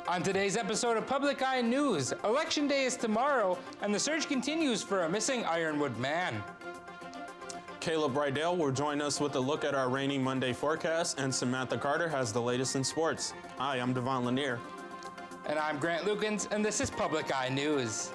On today's episode of Public Eye News, Election Day is tomorrow, and the search continues for a missing Ironwood man. Caleb Rydell will join us with a look at our rainy Monday forecast, and Samantha Carter has the latest in sports. Hi, I'm Devon Lanier. And I'm Grant Lukens, and this is Public Eye News.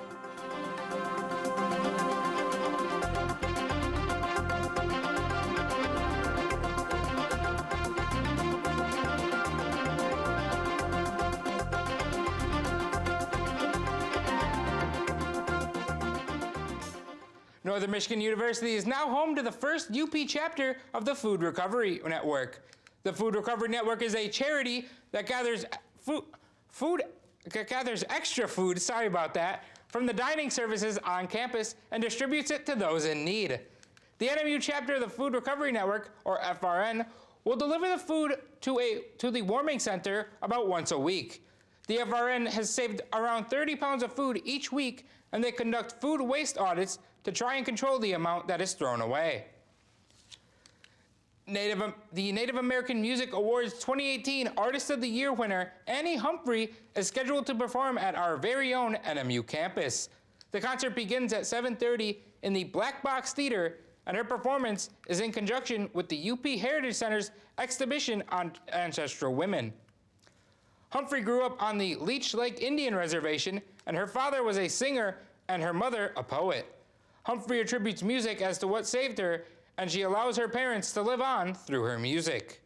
Northern Michigan University is now home to the first UP chapter of the Food Recovery Network. The Food Recovery Network is a charity that gathers extra food, from the dining services on campus and distributes it to those in need. The NMU chapter of the Food Recovery Network, or FRN, will deliver the food to the warming center about once a week. The FRN has saved around 30 pounds of food each week, and they conduct food waste audits to try and control the amount that is thrown away. The Native American Music Awards 2018 Artist of the Year winner, Annie Humphrey, is scheduled to perform at our very own NMU campus. The concert begins at 7:30 in the Black Box Theater, and her performance is in conjunction with the UP Heritage Center's exhibition on ancestral women. Humphrey grew up on the Leech Lake Indian Reservation, and her father was a singer and her mother a poet. Humphrey attributes music as to what saved her, and she allows her parents to live on through her music.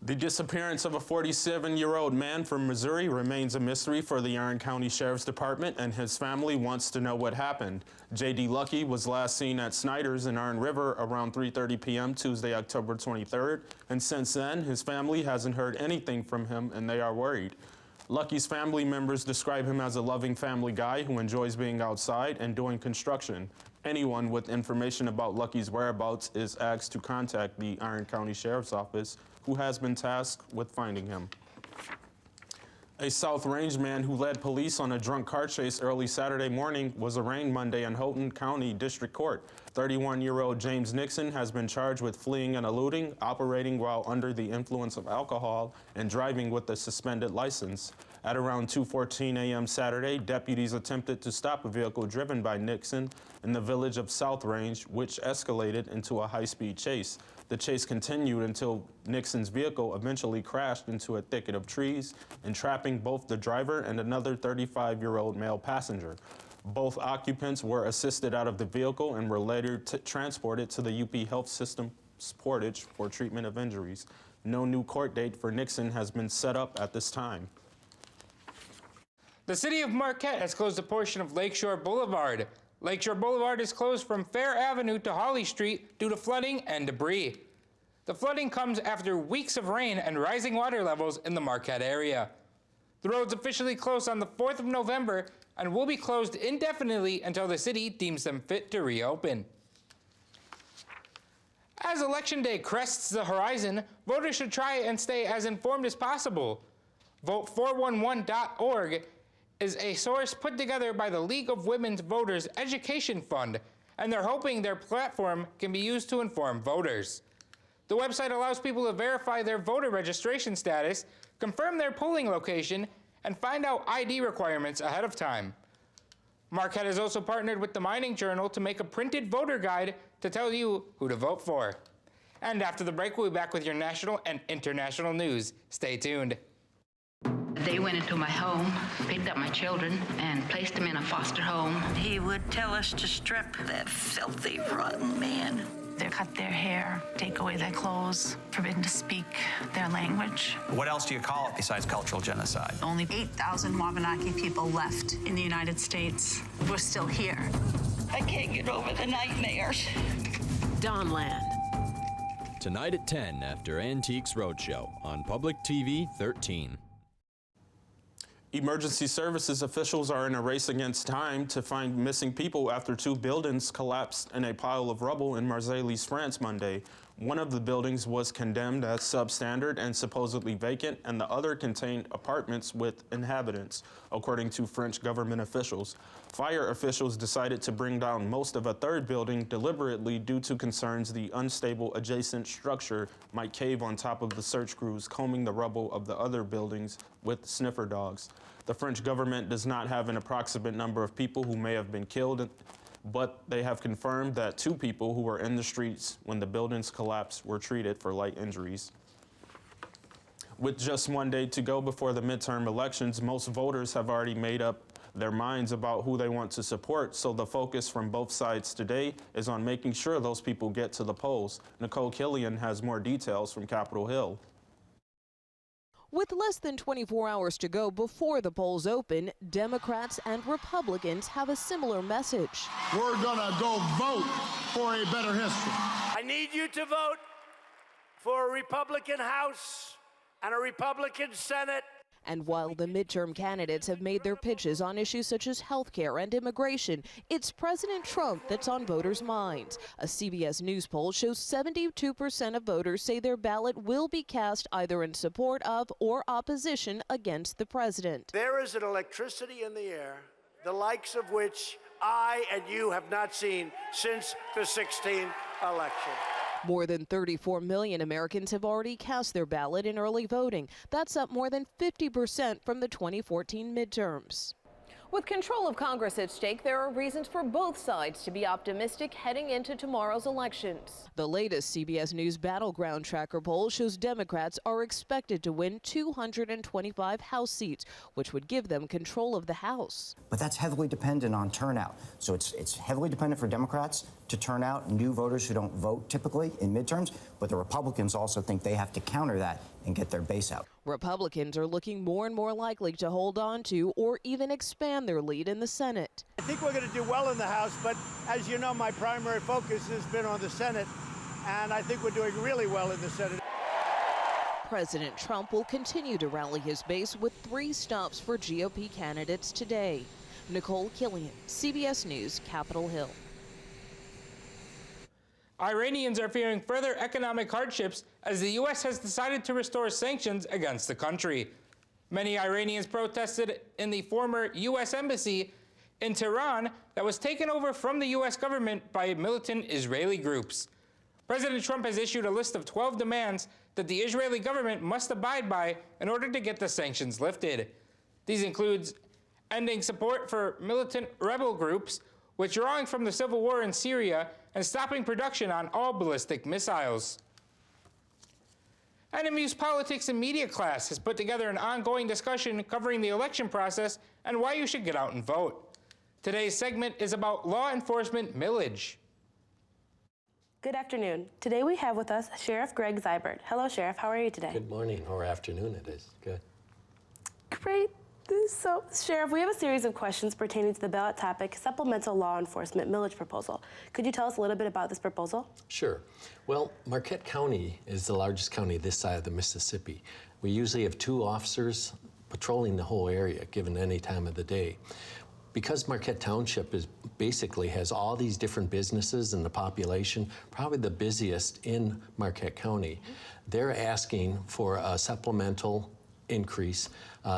The disappearance of a 47-year-old man from Missouri remains a mystery for the Iron County Sheriff's Department, and his family wants to know what happened. J.D. Lucky was last seen at Snyder's in Iron River around 3:30 p.m. Tuesday, October 23rd, and since then, his family hasn't heard anything from him, and they are worried. Lucky's family members describe him as a loving family guy who enjoys being outside and doing construction. Anyone with information about Lucky's whereabouts is asked to contact the Iron County Sheriff's Office, who has been tasked with finding him. A South Range man who led police on a drunk car chase early Saturday morning was arraigned Monday in Houghton County District Court. 31-year-old James Nixon has been charged with fleeing and eluding, operating while under the influence of alcohol, and driving with a suspended license. At around 2:14 a.m. Saturday, deputies attempted to stop a vehicle driven by Nixon in the village of South Range, which escalated into a high-speed chase. The chase continued until Nixon's vehicle eventually crashed into a thicket of trees, entrapping both the driver and another 35-year-old male passenger. Both occupants were assisted out of the vehicle and were later transported to the UP Health System Portage for treatment of injuries. No new court date for Nixon has been set up at this time. The city of Marquette has closed a portion of Lakeshore Boulevard. Lakeshore Boulevard is closed from Fair Avenue to Holly Street due to flooding and debris. The flooding comes after weeks of rain and rising water levels in the Marquette area. The road's officially closed on the 4th of November and will be closed indefinitely until the city deems them fit to reopen. As Election Day crests the horizon, voters should try and stay as informed as possible. Vote411.org is a source put together by the League of Women's Voters Education Fund, and they're hoping their platform can be used to inform voters. The website allows people to verify their voter registration status, confirm their polling location, and find out ID requirements ahead of time. Marquette has also partnered with the Mining Journal to make a printed voter guide to tell you who to vote for. And after the break, we'll be back with your national and international news. Stay tuned. They went into my home, picked up my children, and placed them in a foster home. He would tell us to strip that filthy, rotten man. They cut their hair, take away their clothes, forbidden to speak their language. What else do you call it besides cultural genocide? Only 8,000 Wabanaki people left in the United States. We're still here. I can't get over the nightmares. Dawnland. Tonight at 10 after Antiques Roadshow on Public TV 13. Emergency services officials are in a race against time to find missing people after two buildings collapsed in a pile of rubble in Marseilles, France Monday. One of the buildings was condemned as substandard and supposedly vacant, and the other contained apartments with inhabitants, according to French government officials. Fire officials decided to bring down most of a third building deliberately due to concerns the unstable adjacent structure might cave on top of the search crews combing the rubble of the other buildings with sniffer dogs. The French government does not have an approximate number of people who may have been killed, but they have confirmed that 2 people who were in the streets when the buildings collapsed were treated for light injuries. With just 1 day to go before the midterm elections, most voters have already made up their minds about who they want to support, so the focus from both sides today is on making sure those people get to the polls. Nicole Killian has more details from Capitol Hill. With less than 24 hours to go before the polls open, Democrats and Republicans have a similar message. We're gonna go vote for a better history. I need you to vote for a Republican House and a Republican Senate. And while the midterm candidates have made their pitches on issues such as health care and immigration, it's President Trump that's on voters' minds. A CBS News poll shows 72% of voters say their ballot will be cast either in support of or opposition against the president. There is an electricity in the air, the likes of which I and you have not seen since the 2016 election. More than 34 million Americans have already cast their ballot in early voting. That's up more than 50% from the 2014 midterms. With control of Congress at stake, there are reasons for both sides to be optimistic heading into tomorrow's elections. The latest CBS News Battleground Tracker poll shows Democrats are expected to win 225 House seats, which would give them control of the House. But that's heavily dependent on turnout. So it's heavily dependent for Democrats to turn out new voters who don't vote typically in midterms, but the Republicans also think they have to counter that and get their base out. Republicans are looking more and more likely to hold on to or even expand their lead in the Senate. I think we're going to do well in the House, but as you know, my primary focus has been on the Senate, and I think we're doing really well in the Senate. President Trump will continue to rally his base with 3 stops for GOP candidates today. Nicole Killian, CBS News, Capitol Hill. Iranians are fearing further economic hardships as the U.S. has decided to restore sanctions against the country. Many Iranians protested in the former U.S. embassy in Tehran that was taken over from the U.S. government by militant Israeli groups. President Trump has issued a list of 12 demands that the Israeli government must abide by in order to get the sanctions lifted. These include ending support for militant rebel groups, withdrawing from the civil war in Syria, and stopping production on all ballistic missiles. NMU's Politics and Media class has put together an ongoing discussion covering the election process and why you should get out and vote. Today's segment is about law enforcement millage. Good afternoon. Today we have with us Sheriff Greg Zybert. Hello, Sheriff. How are you today? Good morning, or afternoon it is. Good. Great. So, Sheriff, we have a series of questions pertaining to the ballot topic, Supplemental Law Enforcement Millage Proposal. Could you tell us a little bit about this proposal? Sure. Well, Marquette County is the largest county this side of the Mississippi. We usually have 2 officers patrolling the whole area, given any time of the day. Because Marquette Township basically has all these different businesses and the population, probably the busiest in Marquette County, they're asking for a supplemental increase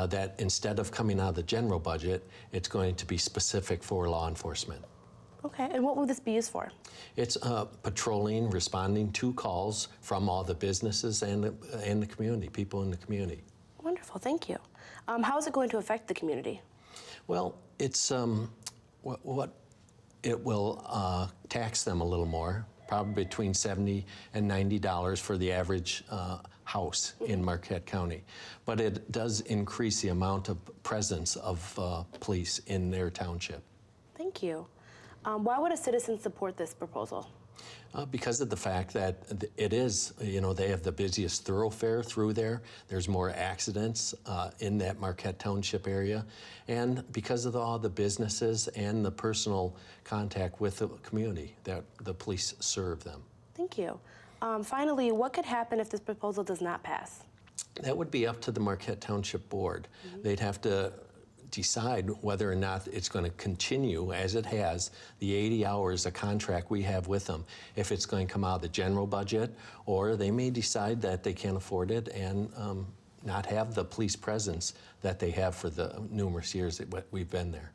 that instead of coming out of the general budget, it's going to be specific for law enforcement. Okay, and what will this be used for? It's patrolling, responding to calls from all the businesses and the community, people in the community. Wonderful, thank you. How is it going to affect the community? Well, it's what it will tax them a little more, probably between $70 and $90 for the average house in Marquette County. But it does increase the amount of presence of police in their township. Thank you. Why would a citizen support this proposal? Because of the fact that it is, they have the busiest thoroughfare through there. There's more accidents in that Marquette Township area. And because of all the businesses and the personal contact with the community that the police serve them. Thank you. Finally, what could happen if this proposal does not pass? That would be up to the Marquette Township Board. They'd have to decide whether or not it's going to continue as it has, the 80 hours, the contract we have with them, if it's going to come out of the general budget, or they may decide that they can't afford it and not have the police presence that they have for the numerous years that we've been there.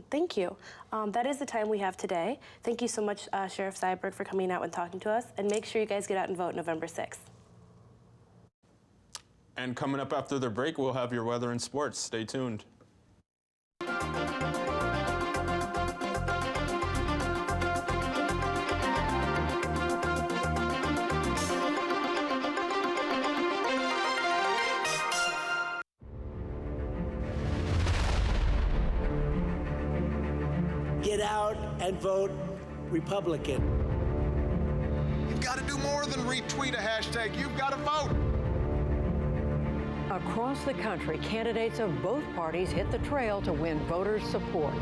Thank you. That is the time we have today. Thank you so much, Sheriff Syberg, for coming out and talking to us. And make sure you guys get out and vote November 6th. And coming up after the break, we'll have your weather and sports. Stay tuned. Get out and vote Republican. You've got to do more than retweet a hashtag. You've got to vote. Across the country, candidates of both parties hit the trail to win voters' support.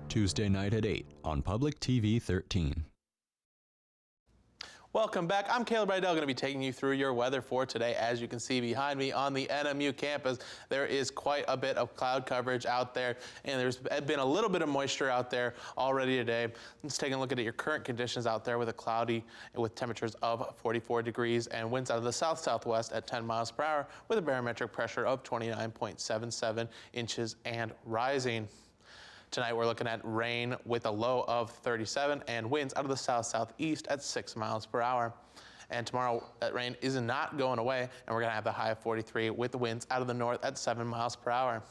Tuesday night at 8 on Public TV 13. Welcome back. I'm Caleb Rydell, going to be taking you through your weather for today. As you can see behind me on the NMU campus, there is quite a bit of cloud coverage out there, and there's been a little bit of moisture out there already today. Let's take a look at your current conditions out there with a cloudy with temperatures of 44 degrees and winds out of the south-southwest at 10 miles per hour with a barometric pressure of 29.77 inches and rising. Tonight we're looking at rain with a low of 37 and winds out of the south-southeast at 6 miles per hour. And tomorrow that rain is not going away, and we're going to have the high of 43 with the winds out of the north at 7 miles per hour.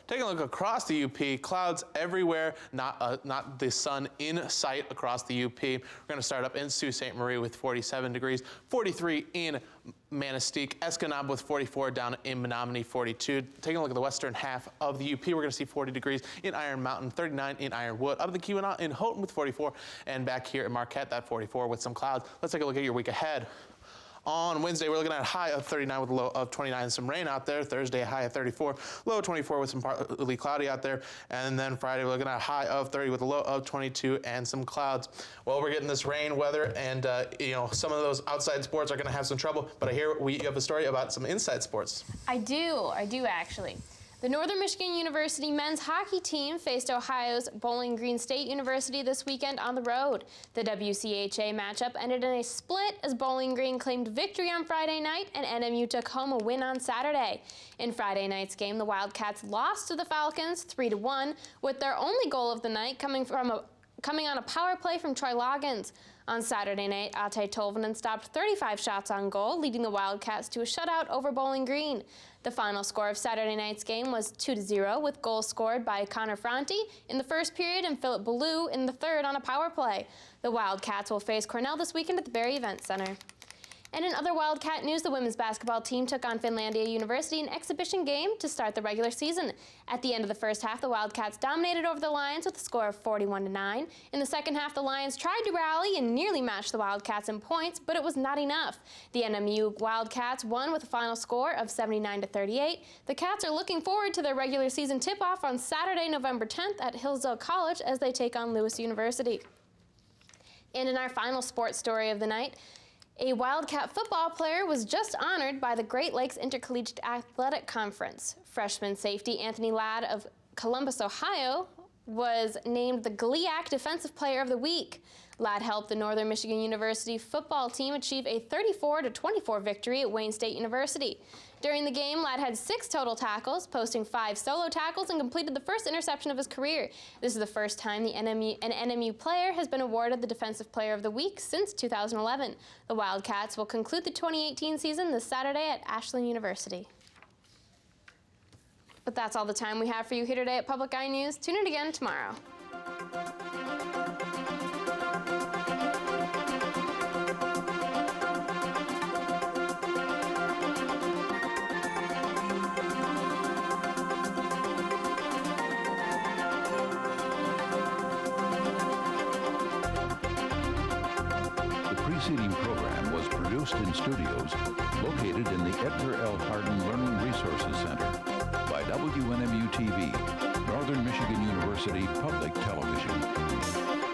Taking a look across the UP, clouds everywhere, not the sun in sight across the UP. We're going to start up in Sault Ste. Marie with 47 degrees, 43 in Manistique, Escanaba with 44, down in Menominee 42. Taking a look at the western half of the UP, we're going to see 40 degrees in Iron Mountain, 39 in Ironwood, up in the Keweenaw in Houghton with 44, and back here in Marquette, that 44 with some clouds. Let's take a look at your week ahead. On Wednesday, we're looking at a high of 39 with a low of 29 and some rain out there. Thursday, a high of 34, low of 24 with some partly cloudy out there. And then Friday, we're looking at a high of 30 with a low of 22 and some clouds. Well, we're getting this rain weather, and some of those outside sports are going to have some trouble. But I hear you have a story about some inside sports. I do actually. The Northern Michigan University men's hockey team faced Ohio's Bowling Green State University this weekend on the road. The WCHA matchup ended in a split as Bowling Green claimed victory on Friday night and NMU took home a win on Saturday. In Friday night's game, the Wildcats lost to the Falcons 3-1, with their only goal of the night coming on a power play from Troy Loggins. On Saturday night, Ate Tolvanen stopped 35 shots on goal, leading the Wildcats to a shutout over Bowling Green. The final score of Saturday night's game was 2-0, with goals scored by Connor Franti in the first period and Philip Ballou in the third on a power play. The Wildcats will face Cornell this weekend at the Barrie Event Center. And in other Wildcat news, the women's basketball team took on Finlandia University in an exhibition game to start the regular season. At the end of the first half, the Wildcats dominated over the Lions with a score of 41-9. In the second half, the Lions tried to rally and nearly matched the Wildcats in points, but it was not enough. The NMU Wildcats won with a final score of 79-38. The Cats are looking forward to their regular season tip-off on Saturday, November 10th at Hillsdale College as they take on Lewis University. And in our final sports story of the night, a Wildcat football player was just honored by the Great Lakes Intercollegiate Athletic Conference. Freshman safety Anthony Ladd of Columbus, Ohio, was named the GLIAC Defensive Player of the Week. Ladd helped the Northern Michigan University football team achieve a 34-24 victory at Wayne State University. During the game, Ladd had 6 total tackles, posting 5 solo tackles, and completed the first interception of his career. This is the first time an NMU player has been awarded the Defensive Player of the Week since 2011. The Wildcats will conclude the 2018 season this Saturday at Ashland University. But that's all the time we have for you here today at Public Eye News. Tune in again tomorrow. The preceding program was produced in studios located in the Edgar L. Hardin Learning Resources Center by WNMU-TV, Northern Michigan University Public Television.